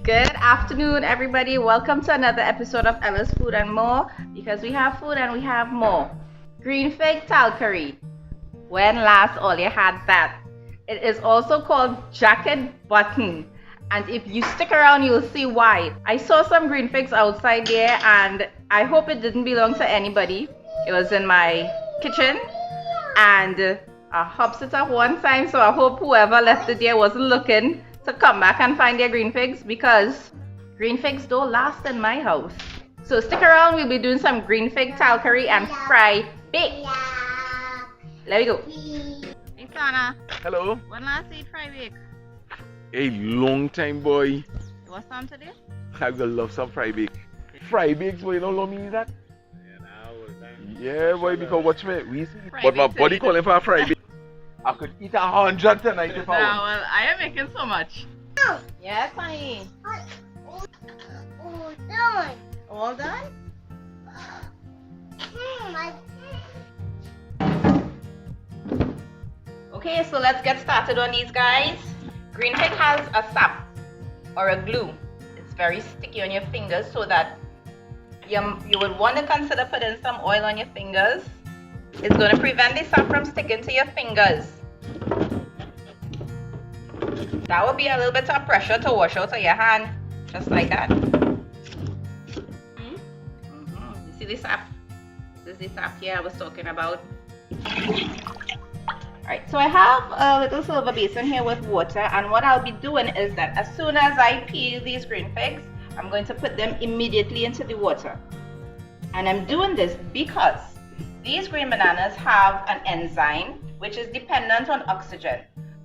Good afternoon, everybody. Welcome to another episode of Ella's Food and More, because we have food and we have more. Green fig talkarie. When last all you had that? It is also called jacket button. And if you stick around, you'll see why. I saw some green figs outside there, and I hope it didn't belong to anybody. It was in my kitchen, and I hopped it up one time, so I hope whoever left it there wasn't looking to come back and find their green figs, because green figs don't last in my house. So stick around, we'll be doing some green fig talkarie and fry bake. Let me go. Hey Sana. Hello. When last you eat fry bake? A long time, boy. What's some today? I will love some fry bake. Fry bakes, boy, you know what I mean that? Yeah, boy, because watch me, we see. But my body calling for a fry bake. I could eat 100 tonight if I want. Well, I am making so much. Yes, honey. All done. All done? Okay, so let's get started on these guys. Green fig has a sap or a glue. It's very sticky on your fingers, so that you would want to consider putting some oil on your fingers. It's going to prevent the sap from sticking to your fingers. That would be a little bit of pressure to wash out of your hand, just like that. You see the sap? This is the sap here I was talking about. Alright, so I have a little silver basin here with water, and what I'll be doing is that as soon as I peel these green figs, I'm going to put them immediately into the water. And I'm doing this because these green bananas have an enzyme which is dependent on oxygen.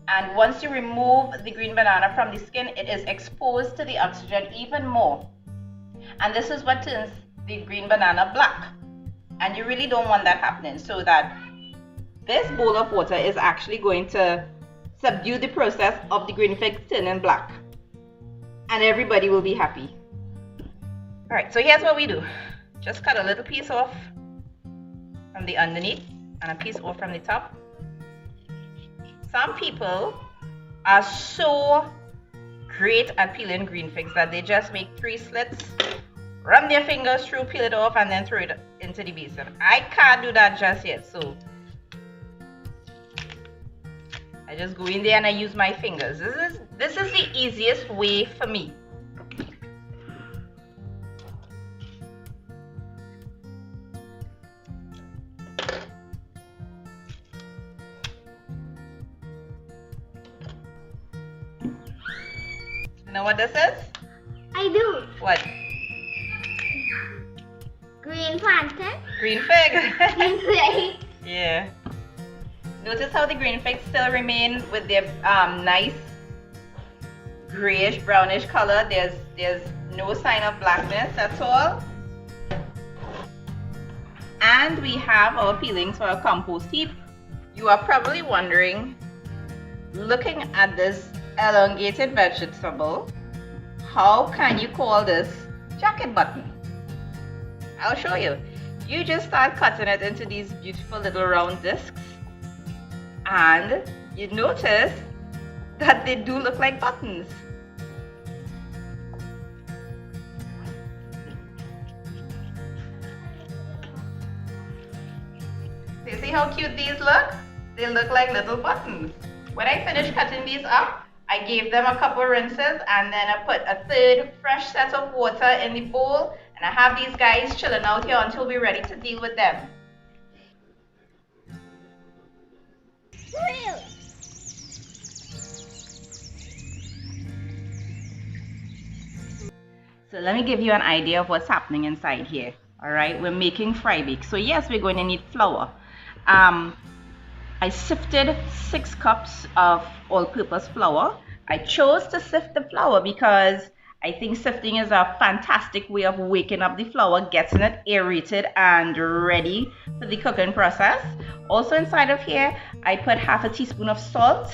And once you remove the green banana from the skin, it is exposed to the oxygen even more. And this is what turns the green banana black. And you really don't want that happening, so that this bowl of water is actually going to subdue the process of the green figs turning black. And everybody will be happy. Alright, so here's what we do. Just cut a little piece off from the underneath and a piece off from the top. Some people are so great at peeling green figs that they just make 3 slits, run their fingers through, peel it off, and then throw it into the basin. I can't do that just yet, so I just go in there and I use my fingers. This is the easiest way for me. You know what this is? I do. What? Green plantain. Green fig. Green fig. Yeah. Notice how the green figs still remain with their nice grayish brownish color. There's no sign of blackness at all. And we have our peelings for our compost heap. You are probably wondering, looking at this elongated vegetable, how can you call this jacket button? I'll show you. You just start cutting it into these beautiful little round discs, and you notice that they do look like buttons. So you see how cute these look? They look like little buttons. When I finished cutting these up, I gave them a couple rinses, and then I put a third fresh set of water in the bowl, and I have these guys chilling out here until we're ready to deal with them. So let me give you an idea of what's happening inside here. Alright, we're making fry bake. So yes, we're going to need flour. I sifted 6 cups of all-purpose flour. I chose to sift the flour because I think sifting is a fantastic way of waking up the flour, getting it aerated and ready for the cooking process. Also inside of here, I put half a teaspoon of salt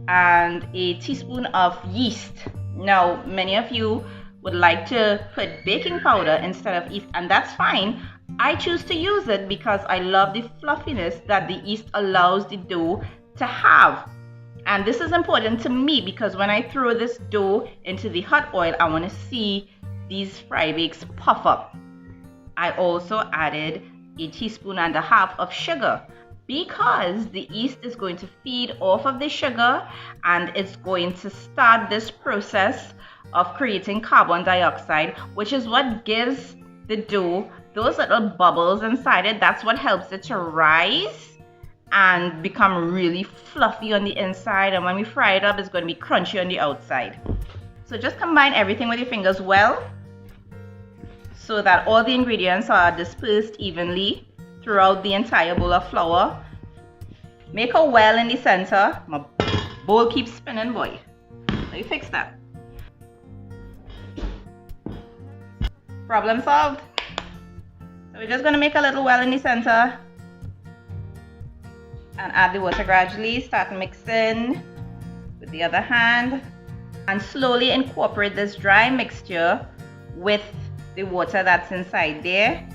and a teaspoon of yeast. Now, many of you would like to put baking powder instead of yeast, and that's fine. I choose to use it because I love the fluffiness that the yeast allows the dough to have. And this is important to me because when I throw this dough into the hot oil, I want to see these fry bakes puff up. I also added 1.5 teaspoons of sugar because the yeast is going to feed off of the sugar and it's going to start this process of creating carbon dioxide, which is what gives the dough those little bubbles inside it. That's what helps it to rise and become really fluffy on the inside, and when we fry it up, it's going to be crunchy on the outside. So just combine everything with your fingers well so that all the ingredients are dispersed evenly throughout the entire bowl of flour. Make a well in the center. My bowl keeps spinning, boy. Let me fix that. Problem solved. So we're just going to make a little well in the center and add the water gradually. Start mixing with the other hand and slowly incorporate this dry mixture with the water that's inside there.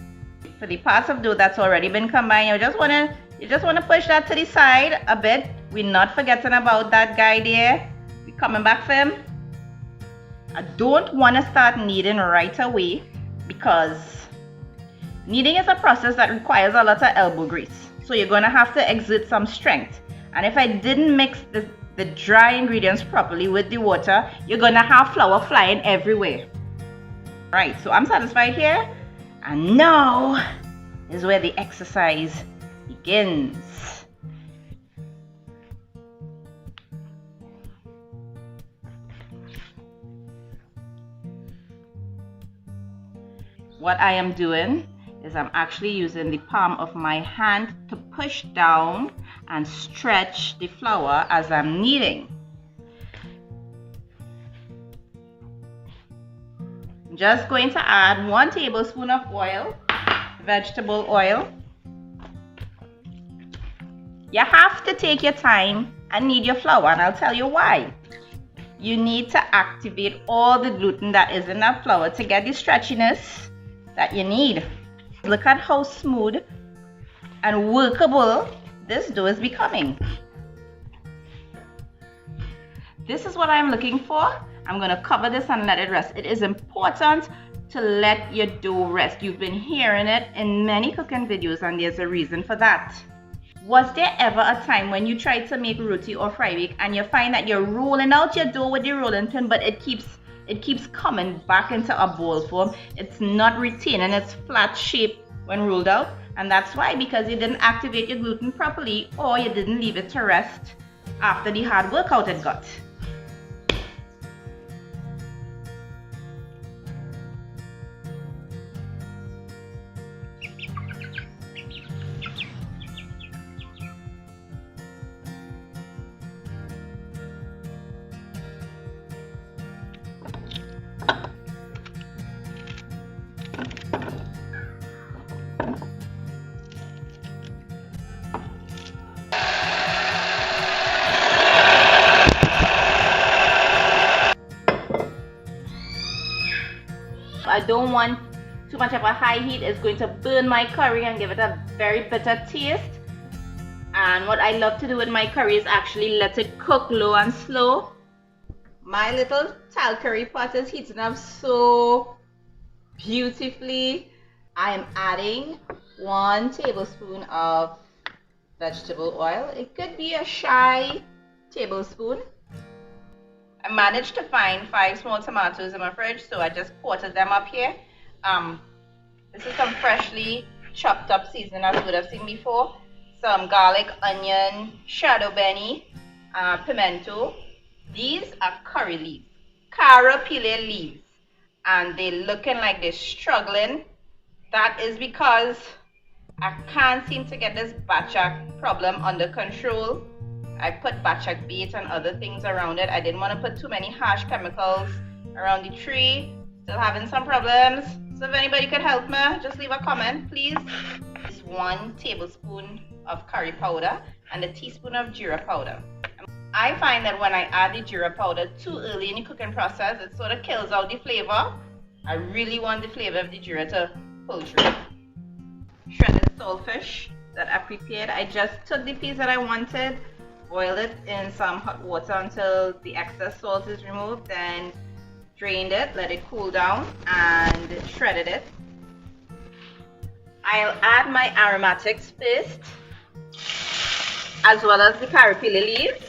For the parts of dough that's already been combined, you just want to push that to the side a bit. We're not forgetting about that guy there. We're coming back for him. I don't want to start kneading right away because kneading is a process that requires a lot of elbow grease. So you're going to have to exert some strength. And if I didn't mix the dry ingredients properly with the water, you're going to have flour flying everywhere. Right, so I'm satisfied here. And now is where the exercise begins. What I am doing is I'm actually using the palm of my hand to push down and stretch the flour as I'm kneading. I'm just going to add 1 tablespoon of oil, vegetable oil. You have to take your time and knead your flour, and I'll tell you why. You need to activate all the gluten that is in that flour to get the stretchiness that you need. Look at how smooth and workable this dough is becoming. This is what I'm looking for. I'm going to cover this and let it rest. It is important to let your dough rest. You've been hearing it in many cooking videos, and there's a reason for that. Was there ever a time when you tried to make roti or fry bake and you find that you're rolling out your dough with the rolling pin, but it keeps coming back into a ball form? It's not retaining its flat shape when rolled out, and that's why, because you didn't activate your gluten properly or you didn't leave it to rest after the hard workout it got. I don't want too much of a high heat. It's going to burn my curry and give it a very bitter taste. And what I love to do with my curry is actually let it cook low and slow. My little talkarie pot is heating up so beautifully. I am adding 1 tablespoon of vegetable oil. It could be a shy tablespoon. I managed to find 5 small tomatoes in my fridge, so I just quartered them up here. This is some freshly chopped up seasoning as you would have seen before. Some garlic, onion, shadow benny, pimento. These are curry leaves, cara pile leaves, and they're looking like they're struggling. That is because I can't seem to get this batchak problem under control. I put batchak bait and other things around it. I didn't want to put too many harsh chemicals around the tree. Still having some problems. So if anybody could help me, just leave a comment, please. This 1 tablespoon of curry powder and a teaspoon of jeera powder. I find that when I add the jeera powder too early in the cooking process, it sort of kills out the flavor. I really want the flavor of the jeera to pull through. shredded saltfish that I prepared. I just took the piece that I wanted, boiled it in some hot water until the excess salt is removed, then drained it, let it cool down, and shredded it. I'll add my aromatics paste as well as the parapili leaves.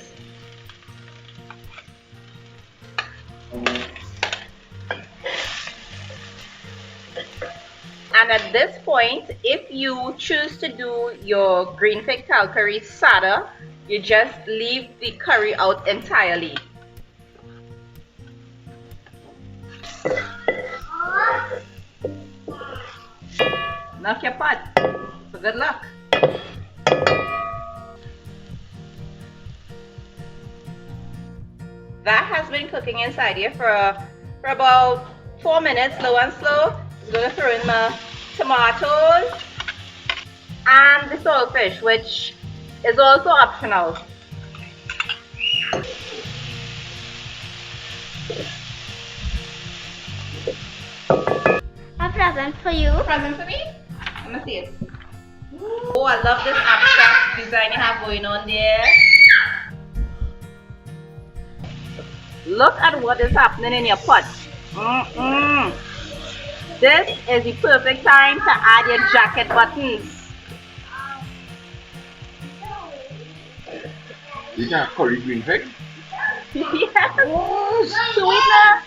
And at this point, if you choose to do your green fig talkarie sada, you just leave the curry out entirely. Knock your pot. So good luck. That has been cooking inside here for about 4 minutes, low and slow. I'm going to throw in my tomatoes and the saltfish, which is also optional. A present for you. Present for me? Let me see it. Oh, I love this abstract design you have going on there. Look at what is happening in your pot. This is the perfect time to add your jacket buttons. You can curry green fig? Yes. Sweetener.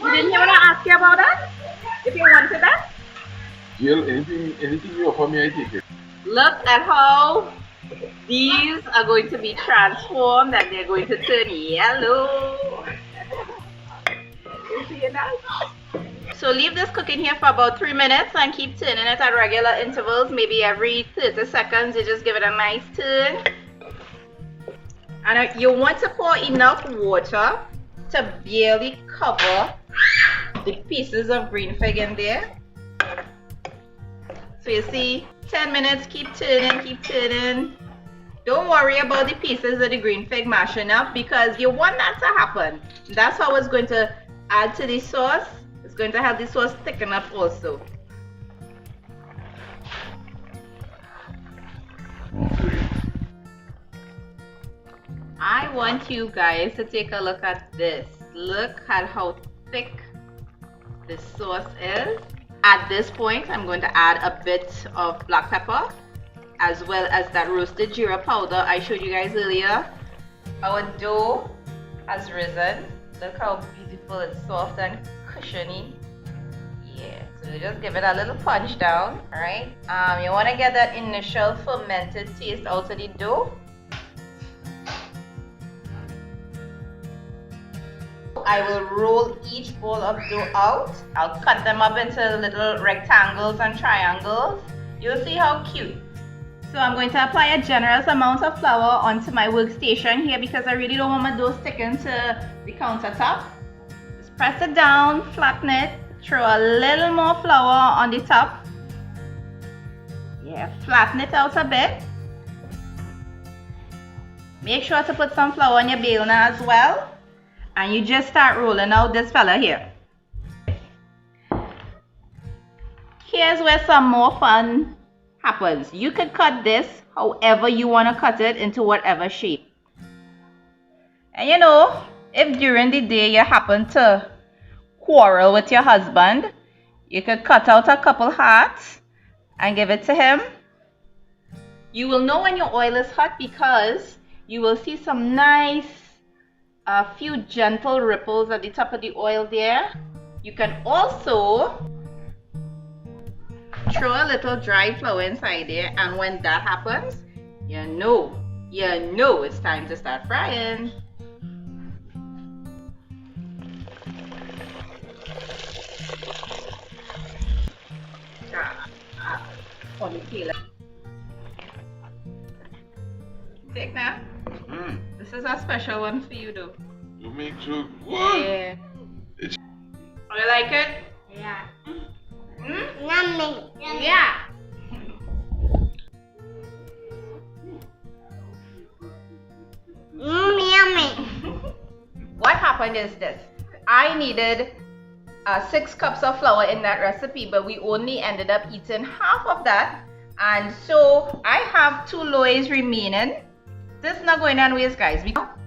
You didn't hear when I asked you about that? If you wanted that? Jill, anything you offer me, I take it. Look at how these are going to be transformed and they're going to turn yellow. You see that? So leave this cooking here for about 3 minutes and keep turning it at regular intervals. Maybe every 30 seconds you just give it a nice turn. And you want to pour enough water to barely cover the pieces of green fig in there. So you see, 10 minutes, keep turning, keep turning. Don't worry about the pieces of the green fig mashing up because you want that to happen. That's how it's going to add to the sauce. It's going to have the sauce thicken up also. I want you guys to take a look at this. Look at how thick the sauce is. At this point, I'm going to add a bit of black pepper as well as that roasted jeera powder I showed you guys earlier. Our dough has risen. Look how beautiful and soft and cushiony. Yeah, so just give it a little punch down, alright? You want to get that initial fermented taste out of the dough. I will roll each bowl of dough out. I'll cut them up into little rectangles and triangles. You'll see how cute. So I'm going to apply a generous amount of flour onto my workstation here because I really don't want my dough sticking to the countertop. Just press it down, flatten it, throw a little more flour on the top. Yeah, flatten it out a bit. Make sure to put some flour on your bailna as well. And you just start rolling out this fella here. Here's where some more fun happens. You could cut this however you want to cut it, into whatever shape. And you know, if during the day you happen to quarrel with your husband, you could cut out a couple hearts and give it to him. You will know when your oil is hot because you will see some nice a few gentle ripples at the top of the oil there. You can also throw a little dry flour inside there, and when that happens, you know it's time to start frying. On the peeler. Take now. This is a special one for you though. You make sure. What? Yeah. Oh, you like it? Yeah. Yummy. Yeah. Yummy. What happened is this. I needed 6 cups of flour in that recipe, but we only ended up eating half of that, And so I have 2 loaves remaining. This is not going on waste, guys.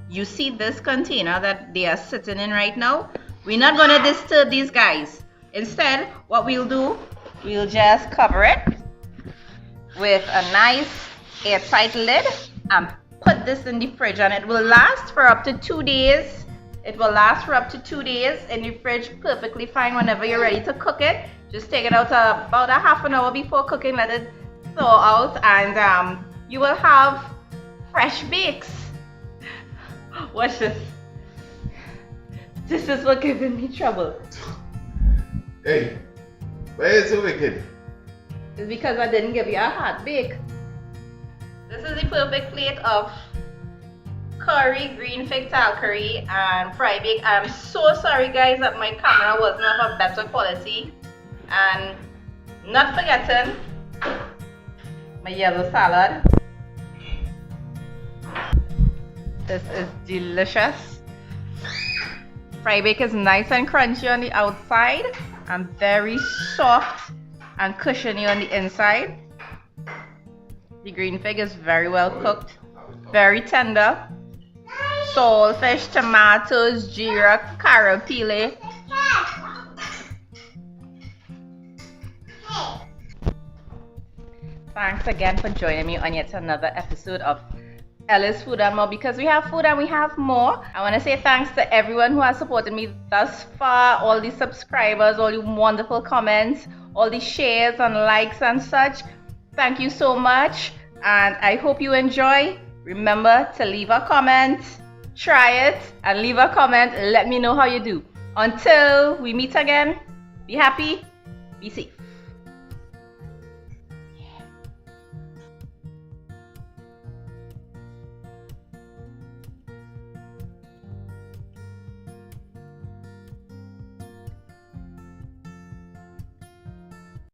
You see this container that they are sitting in right now? We're not going to disturb these guys. Instead, what we'll do, we'll just cover it with a nice airtight lid and put this in the fridge, and it will last for up to 2 days. It will last for up to 2 days in the fridge, perfectly fine. Whenever you're ready to cook it, just take it out about a half an hour before cooking, let it thaw out, and you will have fresh bakes. Watch this. This is what giving me trouble. Hey, why is it so wicked? It's because I didn't give you a hot bake. This is the perfect plate of curry, green fig talkarie, and fry bake. I'm so sorry, guys, that my camera wasn't of a better quality. And not forgetting my yellow salad. This is delicious. Fry bake is nice and crunchy on the outside and very soft and cushiony on the inside. The green fig is very well cooked, very tender. Saltfish, tomatoes, jeera, carrot pile. Thanks again for joining me on yet another episode of Ella's Food and More, because we have food and we have more. I want to say thanks to everyone who has supported me thus far, all the subscribers, all the wonderful comments, all the shares and likes and such. Thank you so much, and I hope you enjoy. Remember to leave a comment, try it, and leave a comment. Let me know how you do. Until we meet again, be happy, be safe.